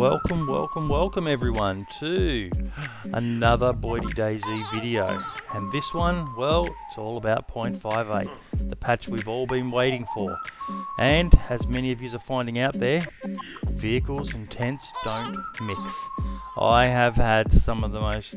Welcome everyone to another Boydie Daisy video. And this one, well, it's all about 0.58, the patch we've all been waiting for. And as many of you are finding out there, vehicles and tents don't mix. I have had some of the most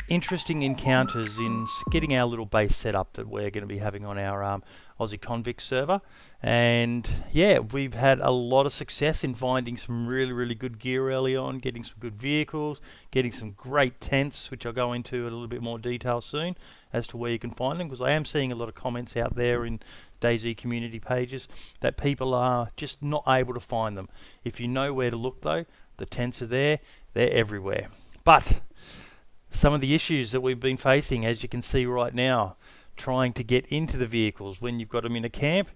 interesting encounters in getting our little base set up that we're going to be having on our Aussie Convict server, and yeah, we've had a lot of success in finding some really good gear early on, getting some good vehicles, getting some great tents, which I'll go into a little bit more detail soon as to where you can find them, because I am seeing a lot of comments out there in DayZ community pages that people are just not able to find them. If you know where to look though, the tents are there, they're everywhere. But some of the issues that we've been facing, as you can see right now, trying to get into the vehicles when you've got them in a camp,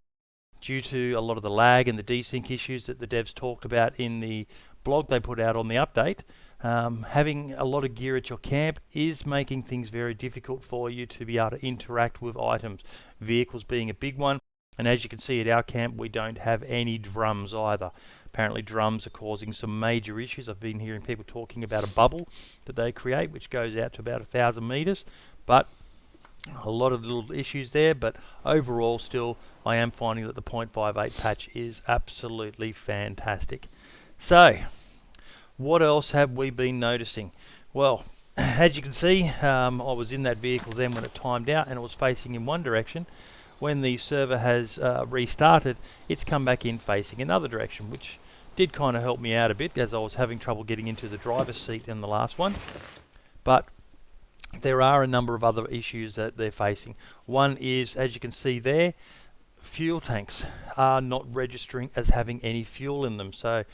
due to a lot of the lag and the desync issues that the devs talked about in the blog they put out on the update, having a lot of gear at your camp is making things very difficult for you to be able to interact with items, vehicles being a big one. And as you can see at our camp, we don't have any drums either. Apparently drums are causing some major issues. I've been hearing people talking about a bubble that they create, which goes out to about 1,000 meters. But a lot of little issues there. But overall, still, I am finding that the 0.58 patch is absolutely fantastic. So, what else have we been noticing? Well, as you can see, I was in that vehicle then when it timed out and it was facing in one direction. When the server has restarted, it's come back in facing another direction, which did kind of help me out a bit as I was having trouble getting into the driver's seat in the last one. But there are a number of other issues that they're facing. One is, as you can see there, fuel tanks are not registering as having any fuel in them. So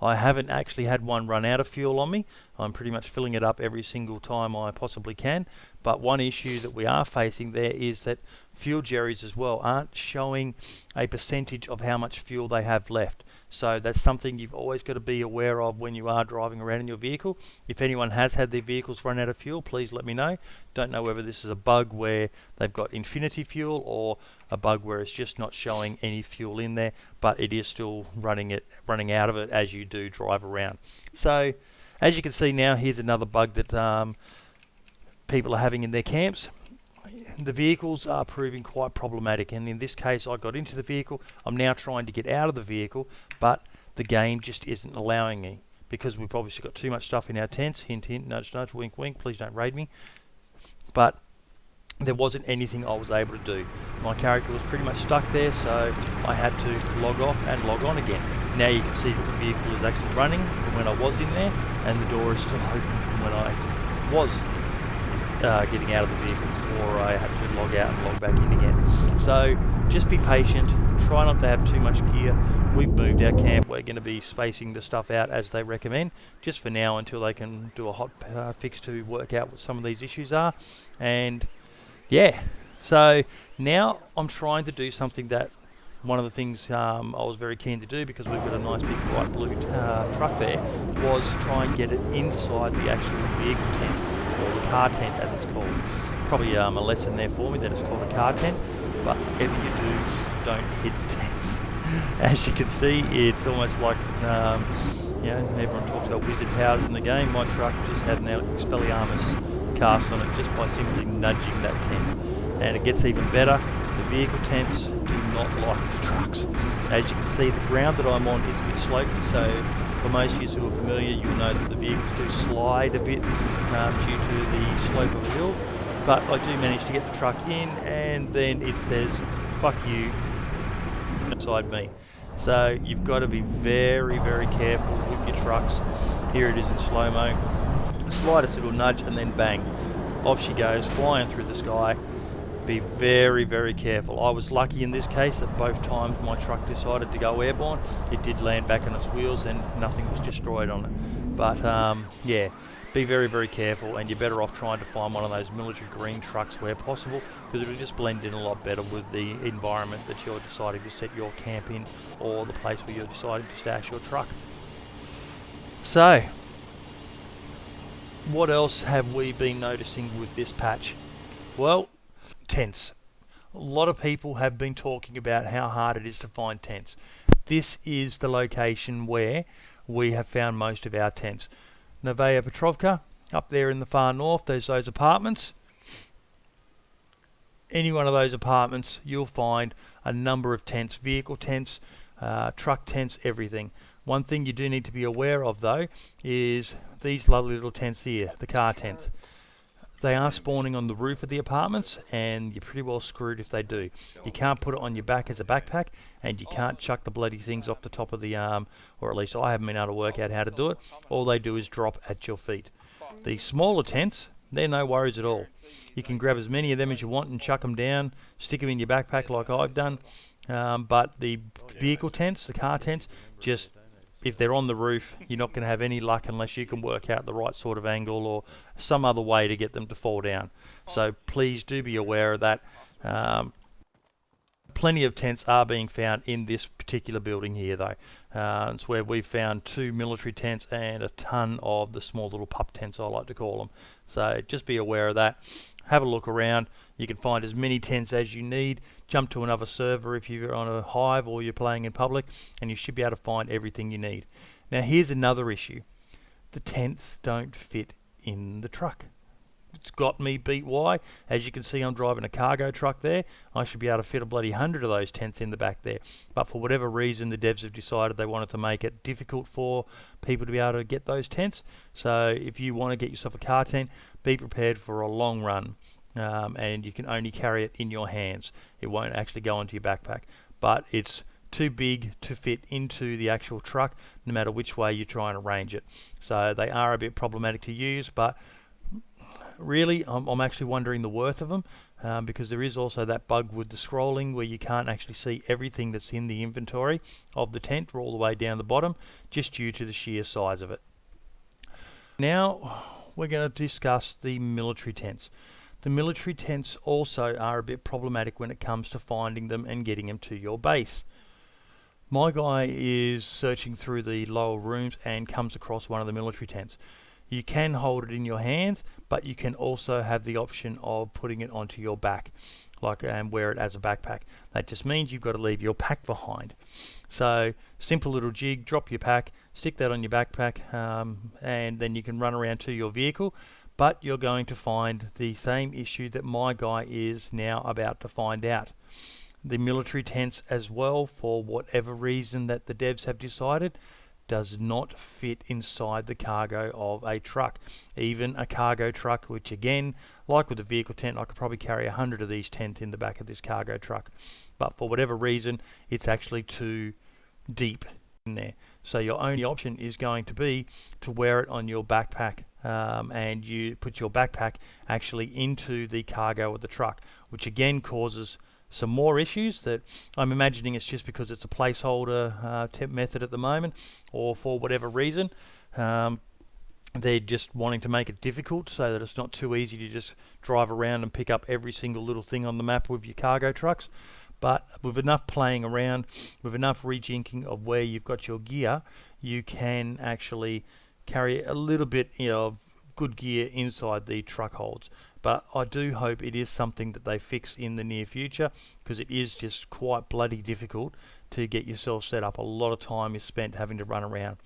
I haven't actually had one run out of fuel on me. I'm pretty much filling it up every single time I possibly can. But one issue that we are facing there is that fuel jerrys as well aren't showing a percentage of how much fuel they have left. So that's something you've always got to be aware of when you are driving around in your vehicle. If anyone has had their vehicles run out of fuel, please let me know. Don't know whether this is a bug where they've got infinity fuel or a bug where it's just not showing any fuel in there, but it is still running out of it as you do drive around. So as you can see now, here's another bug that people are having in their camps. The vehicles are proving quite problematic, and in this case I got into the vehicle. I'm now trying to get out of the vehicle, but the game just isn't allowing me because we've obviously got too much stuff in our tents. Hint hint, nudge nudge, wink wink, please don't raid me. But there wasn't anything I was able to do. My character was pretty much stuck there, so I had to log off and log on again. Now you can see that the vehicle is actually running from when I was in there, and the door is still open from when I was getting out of the vehicle before I had to log out and log back in again. So just be patient, try not to have too much gear. We've moved our camp, we're going to be spacing the stuff out as they recommend, just for now until they can do a hot fix to work out what some of these issues are. And yeah, so now I'm trying to do something that one of the things I was very keen to do, because we've got a nice big bright blue truck there, was try and get it inside the actual vehicle tent, or the car tent as it's called. Probably a lesson there for me that it's called a car tent, but whatever you do, don't hit tents. As you can see, it's almost like, everyone talks about wizard powers in the game. My truck just had an Expelliarmus cast on it just by simply nudging that tent. And it gets even better, the vehicle tents do not like the trucks. As you can see, the ground that I'm on is a bit slopey, so for most of you who are familiar, you'll know that the vehicles do slide a bit due to the slope of the hill. But I do manage to get the truck in, and then it says, fuck you, inside me. So you've got to be very careful with your trucks. Here it is in slow-mo. Slightest little nudge and then bang. Off she goes, flying through the sky. Be very careful. I was lucky in this case that both times my truck decided to go airborne, it did land back on its wheels and nothing was destroyed on it. But yeah, be very careful, and you're better off trying to find one of those military green trucks where possible, because it'll just blend in a lot better with the environment that you're deciding to set your camp in, or the place where you're deciding to stash your truck. So what else have we been noticing with this patch? Well, tents. A lot of people have been talking about how hard it is to find tents. This is the location where we have found most of our tents. Novaya Petrovka, up there in the far north, there's those apartments. Any one of those apartments, you'll find a number of tents, vehicle tents, truck tents, everything. One thing you do need to be aware of though is these lovely little tents here, the car tents. They are spawning on the roof of the apartments, and you're pretty well screwed if they do. You can't put it on your back as a backpack, and you can't chuck the bloody things off the top of the arm, or at least I haven't been able to work out how to do it. All they do is drop at your feet. The smaller tents, they're no worries at all. You can grab as many of them as you want and chuck them down, stick them in your backpack like I've done. But the vehicle tents, the car tents, just if they're on the roof, you're not going to have any luck unless you can work out the right sort of angle or some other way to get them to fall down. So please do be aware of that. Plenty of tents are being found in this particular building here though. It's where we've found 2 military tents and a ton of the small little pup tents, I like to call them. So just be aware of that. Have a look around. You can find as many tents as you need. Jump to another server if you're on a hive or you're playing in public, and you should be able to find everything you need. Now here's another issue. The tents don't fit in the truck. It's got me beat. Why? As you can see, I'm driving a cargo truck there. I should be able to fit a bloody 100 of those tents in the back there. But for whatever reason, the devs have decided they wanted to make it difficult for people to be able to get those tents. So if you want to get yourself a car tent, be prepared for a long run. And you can only carry it in your hands. It won't actually go into your backpack. But it's too big to fit into the actual truck, no matter which way you try and arrange it. So they are a bit problematic to use, but really, I'm actually wondering the worth of them, because there is also that bug with the scrolling where you can't actually see everything that's in the inventory of the tent all the way down the bottom, just due to the sheer size of it. Now we're going to discuss the military tents. The military tents also are a bit problematic when it comes to finding them and getting them to your base. My guy is searching through the lower rooms and comes across one of the military tents. You can hold it in your hands, but you can also have the option of putting it onto your back, and wear it as a backpack. That just means you've got to leave your pack behind. So simple little jig, drop your pack, stick that on your backpack, and then you can run around to your vehicle. But you're going to find the same issue that my guy is now about to find out. The military tents as well, for whatever reason that the devs have decided, does not fit inside the cargo of a truck. Even a cargo truck, which again, like with the vehicle tent, I could probably carry 100 of these tents in the back of this cargo truck. But for whatever reason, it's actually too deep in there. So your only option is going to be to wear it on your backpack, and you put your backpack actually into the cargo of the truck, which again causes some more issues that I'm imagining it's just because it's a placeholder temp method at the moment, or for whatever reason they're just wanting to make it difficult so that it's not too easy to just drive around and pick up every single little thing on the map with your cargo trucks. But with enough playing around, with enough rejinking of where you've got your gear, you can actually carry a little bit of good gear inside the truck holds. But I do hope it is something that they fix in the near future, because it is just quite bloody difficult to get yourself set up. A lot of time is spent having to run around.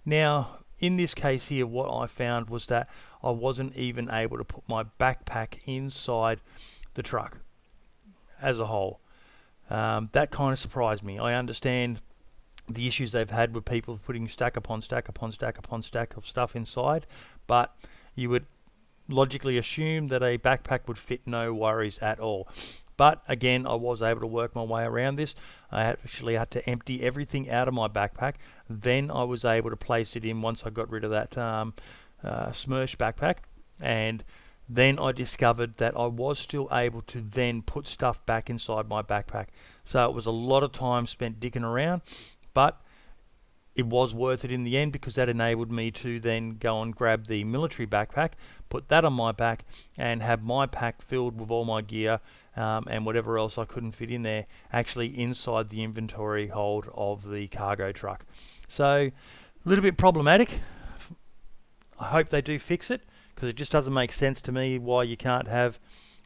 Now, in this case here, what I found was that I wasn't even able to put my backpack inside the truck as a whole. That kind of surprised me. I understand the issues they've had with people putting stack upon stack upon stack upon stack of stuff inside, but you would logically assume that a backpack would fit no worries at all. But again, I was able to work my way around this. I actually had to empty everything out of my backpack. Then I was able to place it in once I got rid of that Smersh backpack, and then I discovered that I was still able to then put stuff back inside my backpack. So it was a lot of time spent dicking around, but it was worth it in the end, because that enabled me to then go and grab the military backpack, put that on my back, and have my pack filled with all my gear and whatever else I couldn't fit in there actually inside the inventory hold of the cargo truck. So a little bit problematic. I hope they do fix it, because it just doesn't make sense to me why you can't have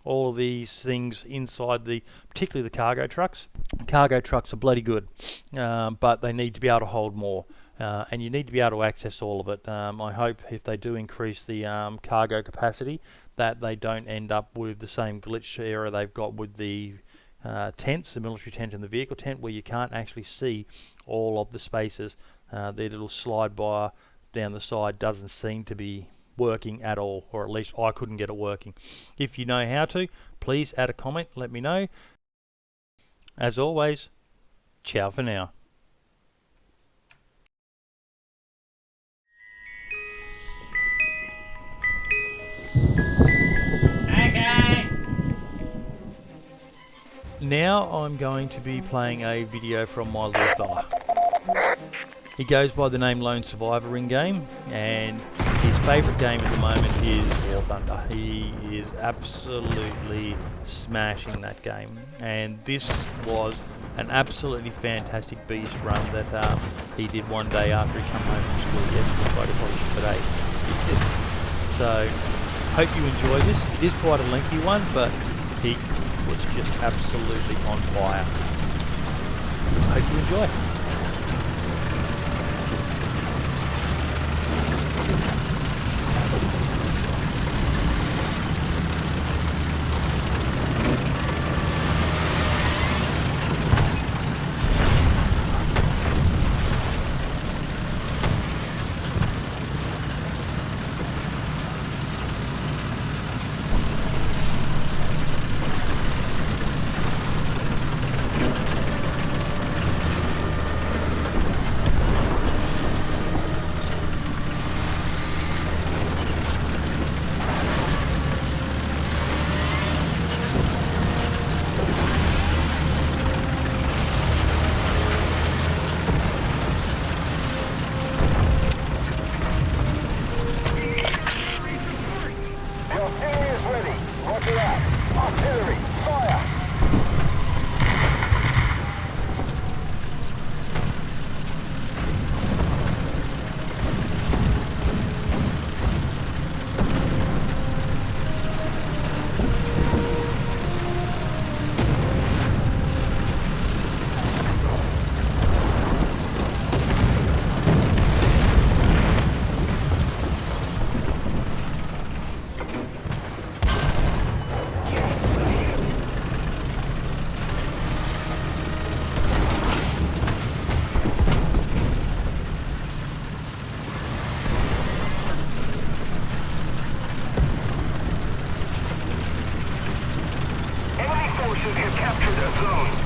all of these things inside particularly the cargo trucks. Cargo trucks are bloody good, but they need to be able to hold more, and you need to be able to access all of it. I hope if they do increase the cargo capacity that they don't end up with the same glitch error they've got with the tents, the military tent and the vehicle tent, where you can't actually see all of the spaces. Their little slide bar down the side doesn't seem to be working at all, or at least I couldn't get it working. If you know how to, please add a comment, let me know. As always, ciao for now. Okay. Now I'm going to be playing a video from my little fella. He goes by the name Lone Survivor in game, and his favourite game at the moment is War Thunder. He is absolutely smashing that game, and this was an absolutely fantastic beast run that he did one day after he come home from school yesterday, but probably today. So, hope you enjoy this. It is quite a lengthy one, but he was just absolutely on fire. Hope you enjoy. Forces have captured a zone.